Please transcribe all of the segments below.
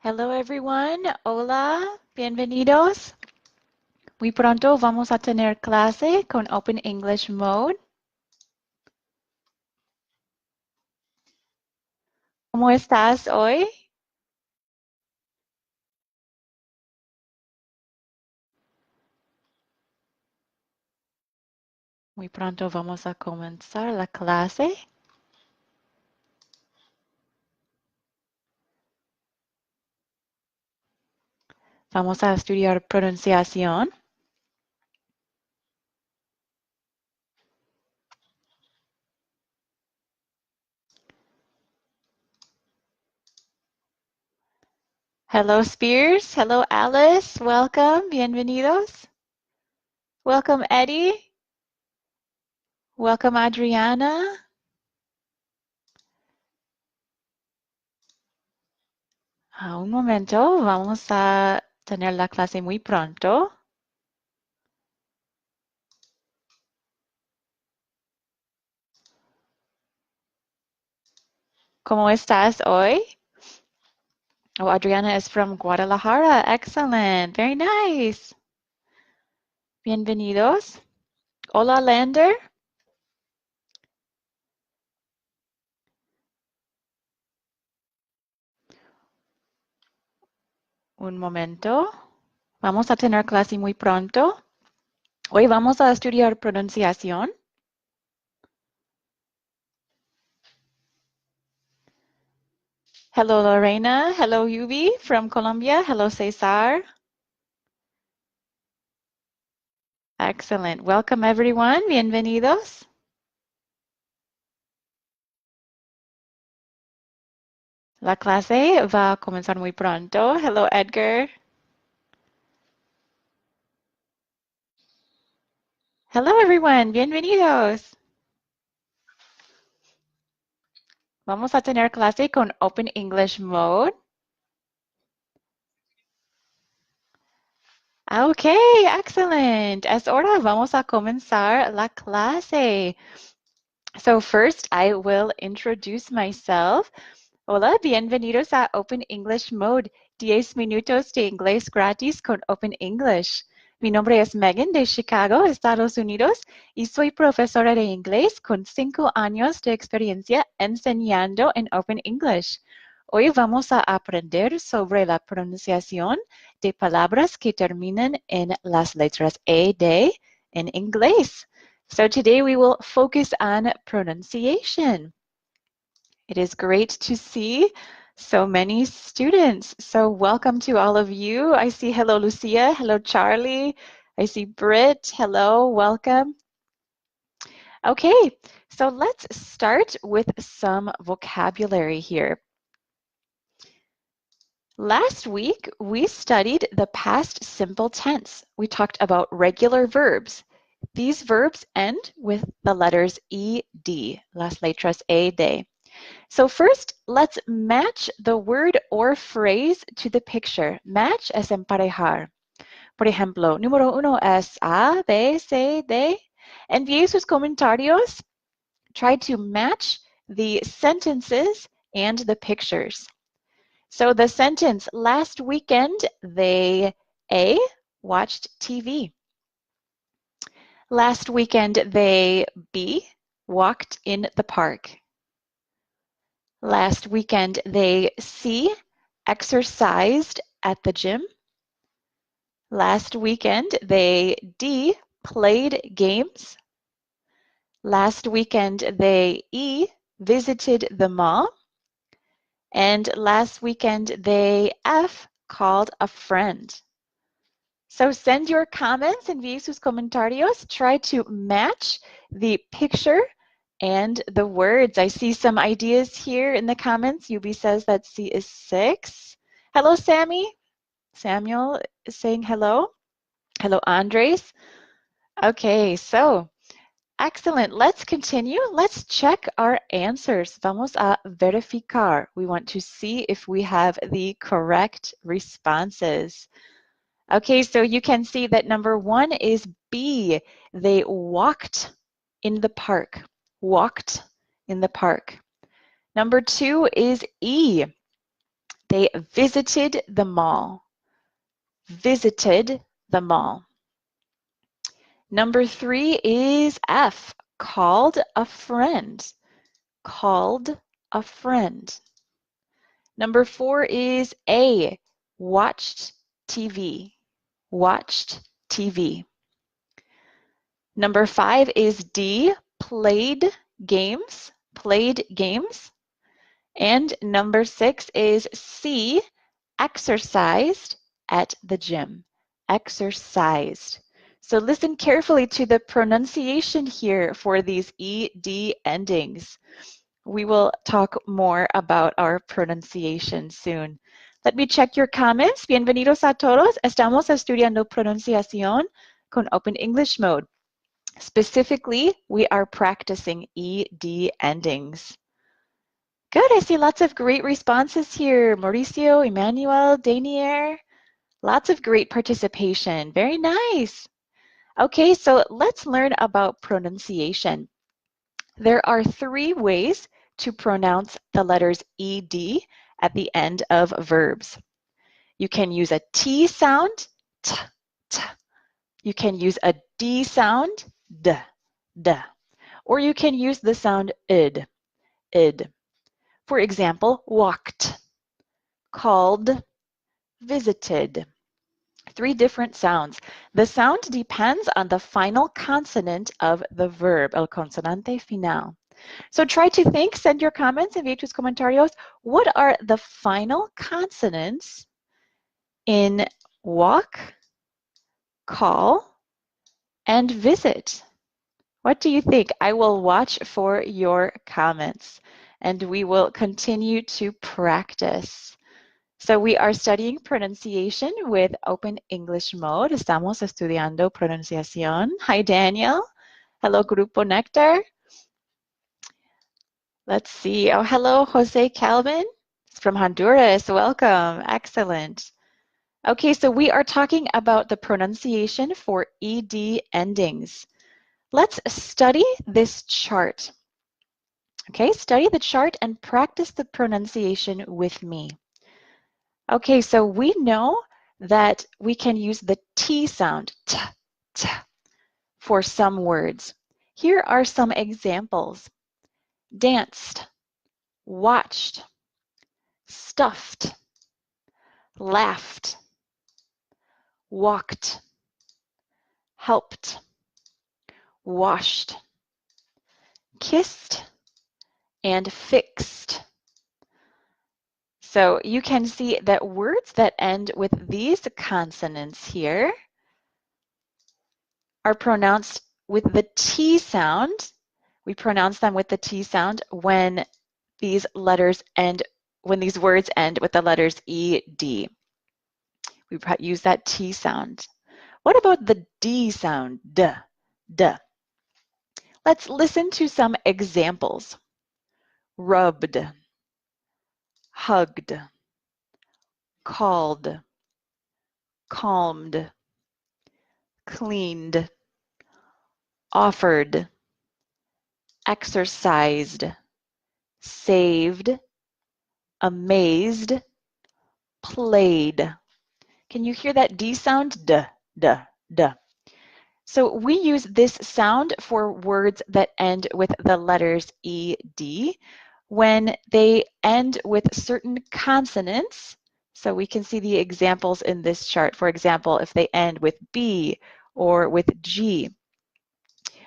Hello everyone, hola, bienvenidos. Muy pronto vamos a tener clase con Open English Mode. ¿Cómo estás hoy? Muy pronto vamos a comenzar la clase. Vamos a estudiar pronunciación. Hello Spears, hello Alice, welcome, bienvenidos. Welcome Eddie. Welcome Adriana. Un momento, vamos a tener la clase muy pronto. ¿Cómo estás hoy? Oh, Adriana is from Guadalajara. Excellent. Very nice. Bienvenidos. Hola, Lander. Un momento. Vamos a tener clase muy pronto. Hoy vamos a estudiar pronunciación. Hello, Lorena. Hello, Yubi from Colombia. Hello, Cesar. Excellent. Welcome, everyone. Bienvenidos. La clase va a comenzar muy pronto. Hello, Edgar. Hello, everyone. Bienvenidos. Vamos a tener clase con Open English Mode. Okay, excellent. Es hora, vamos a comenzar la clase. So first, I will introduce myself. Hola, bienvenidos a Open English Mode, 10 minutos de inglés gratis con Open English. Mi nombre es Meghann de Chicago, Estados Unidos, y soy profesora de inglés con 5 años de experiencia enseñando en Open English. Hoy vamos a aprender sobre la pronunciación de palabras que terminan en las letras D en inglés. So today we will focus on pronunciation. It is great to see so many students. So welcome to all of you. I see hello Lucia, hello Charlie. I see Britt, hello, welcome. Okay, so let's start with some vocabulary here. Last week, we studied the past simple tense. We talked about regular verbs. These verbs end with the letters ED, las letras ED. So first, let's match the word or phrase to the picture. Match es emparejar. Por ejemplo, número 1 es A, B, C, D. Envíe sus comentarios. Try to match the sentences and the pictures. So the sentence, last weekend, they A, watched TV. Last weekend, they B, walked in the park. Last weekend, they C, exercised at the gym. Last weekend, they D, played games. Last weekend, they E, visited the mall. And last weekend, they F, called a friend. So send your comments, envíe sus comentarios. Try to match the picture and the words. I see some ideas here in the comments. Yubi says that C is 6. Hello, Sammy. Samuel is saying hello. Hello, Andres. Okay, so excellent. Let's continue. Let's check our answers. Vamos a verificar. We want to see if we have the correct responses. Okay, so you can see that number 1 is B. They walked in the park. Walked in the park. Number 2 is E. They visited the mall. Visited the mall. Number 3 is F, called a friend. Called a friend. Number 4 is A, watched TV. Watched TV. Number 5 is D, played games. Played games. And number 6 is C, exercised at the gym. Exercised. So listen carefully to the pronunciation here for these ED endings. We will talk more about our pronunciation soon. Let me check your comments. Bienvenidos a todos. Estamos estudiando pronunciación con Open English Mode. Specifically, we are practicing ED endings. Good, I see lots of great responses here. Mauricio, Emmanuel, Danier, lots of great participation. Very nice. Okay, so let's learn about pronunciation. There are 3 ways to pronounce the letters ED at the end of verbs. You can use a T sound, t, t. You can use a D sound, d, d. Or you can use the sound id, id. For example, walked, called, visited. 3 different sounds. The sound depends on the final consonant of the verb, el consonante final. So try to think, send your comments, envíe tus comentarios. What are the final consonants in walk, call, and visit? What do you think? I will watch for your comments, and we will continue to practice. So we are studying pronunciation with Open English Mode. Estamos estudiando pronunciación. Hi, Daniel. Hello, Grupo Nectar. Let's see. Oh, hello, Jose Calvin. It's from Honduras. Welcome. Excellent. Okay, so we are talking about the pronunciation for ED endings. Let's study this chart. Okay, study the chart and practice the pronunciation with me. Okay, so we know that we can use the T sound, t, t, for some words. Here are some examples. Danced, watched, stuffed, laughed, walked, helped, washed, kissed, and fixed. So you can see that words that end with these consonants here are pronounced with the T sound. We pronounce them with the T sound when these letters end, when these words end with the letters ED. We use that T sound. What about the D sound, d, d? Let's listen to some examples. Rubbed, hugged, called, calmed, cleaned, offered, exercised, saved, amazed, played. Can you hear that D sound? D, d, d. So we use this sound for words that end with the letters ED when they end with certain consonants. So we can see the examples in this chart. For example, if they end with B or with G.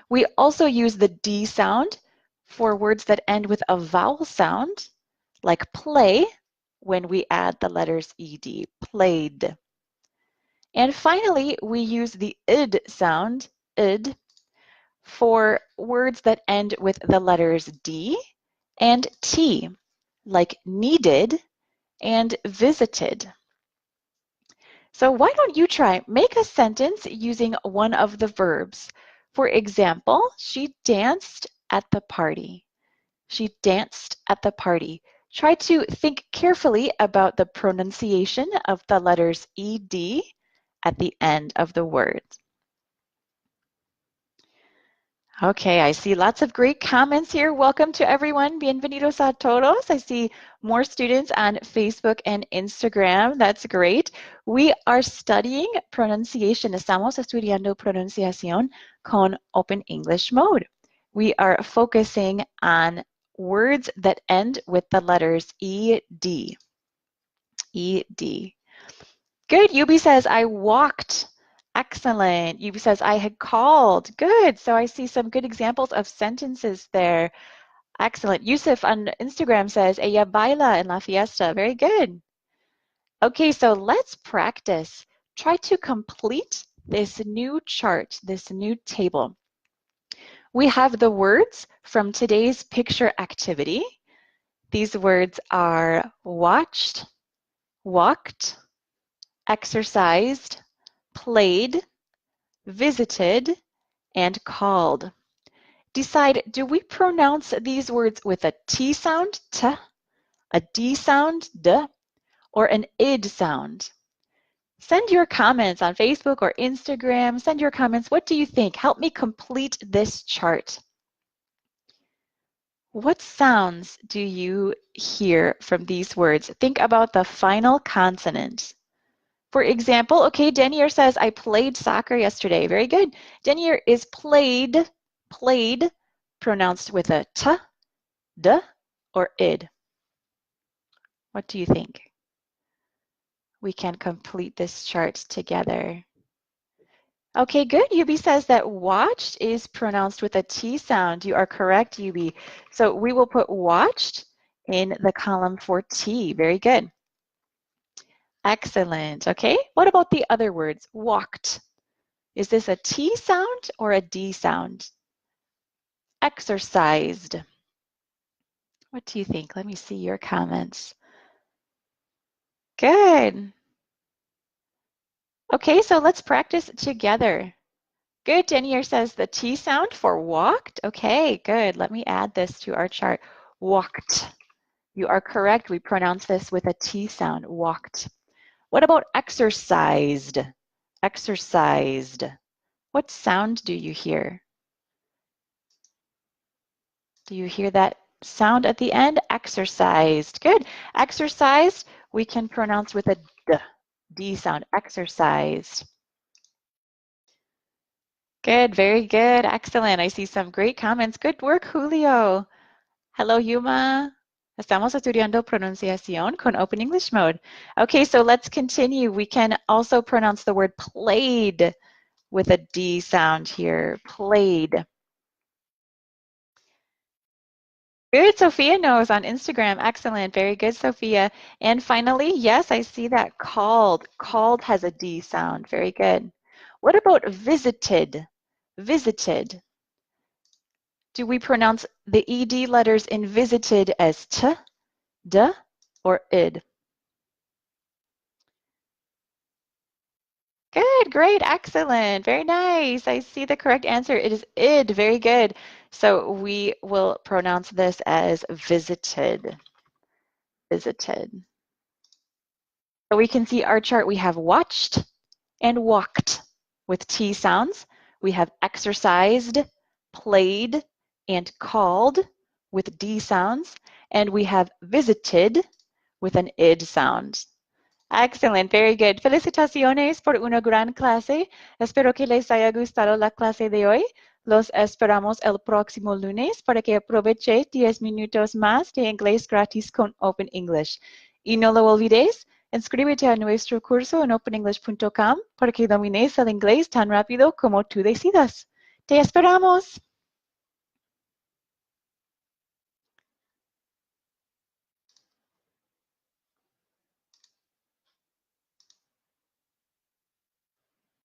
We also use the D sound for words that end with a vowel sound, like play, when we add the letters ED, played. And finally, we use the id sound, id, for words that end with the letters D and T, like needed and visited. So why don't you try, make a sentence using one of the verbs. For example, she danced at the party. She danced at the party. Try to think carefully about the pronunciation of the letters ED at the end of the word. Okay, I see lots of great comments here. Welcome to everyone. Bienvenidos a todos. I see more students on Facebook and Instagram. That's great. We are studying pronunciation. Estamos estudiando pronunciación con Open English Mode. We are focusing on words that end with the letters ED. ED. Good. Yubi says, I walked. Excellent. Yubi says, I had called. Good. So I see some good examples of sentences there. Excellent. Yusuf on Instagram says, ella baila en la fiesta. Very good. Okay, so let's practice. Try to complete this new chart, this new table. We have the words from today's picture activity. These words are watched, walked, exercised, played, visited, and called. Decide, do we pronounce these words with a T sound, t, a D sound, d, or an id sound? Send your comments on Facebook or Instagram. Send your comments. What do you think? Help me complete this chart. What sounds do you hear from these words? Think about the final consonant. For example, okay, Denier says, I played soccer yesterday. Very good. Denier, is played pronounced with a t, d, or id? What do you think? We can complete this chart together. Okay, good. Yubi says that watched is pronounced with a T sound. You are correct, Yubi. So we will put watched in the column for T. Very good. Excellent. Okay, what about the other words? Walked. Is this a T sound or a D sound? Exercised. What do you think? Let me see your comments. Good. Okay, so let's practice together. Good. Denier says the T sound for walked. Okay, good. Let me add this to our chart. Walked. You are correct. We pronounce this with a T sound, walked. What about exercised? Exercised. What sound do you hear? Do you hear that sound at the end? Exercised. Good. Exercised, we can pronounce with a D sound. Exercised. Good. Very good. Excellent. I see some great comments. Good work, Julio. Hello, Yuma. Estamos estudiando pronunciación con Open English Mode. Okay, so let's continue. We can also pronounce the word played with a D sound here. Played. Good, Sophia knows on Instagram. Excellent. Very good, Sophia. And finally, yes, I see that called. Called has a D sound. Very good. What about visited? Visited. Do we pronounce the ED letters in visited as t, d, or id? Good, great, excellent, very nice. I see the correct answer. It is id, very good. So we will pronounce this as visited. Visited. So we can see our chart. We have watched and walked with T sounds. We have exercised, played, and called with D sounds. And we have visited with an id sound. Excellent, very good. Felicitaciones por una gran clase. Espero que les haya gustado la clase de hoy. Los esperamos el próximo lunes para que aproveche 10 minutos más de inglés gratis con Open English. Y no lo olvides, inscríbete a nuestro curso en openenglish.com para que domines el inglés tan rápido como tú decidas. ¡Te esperamos!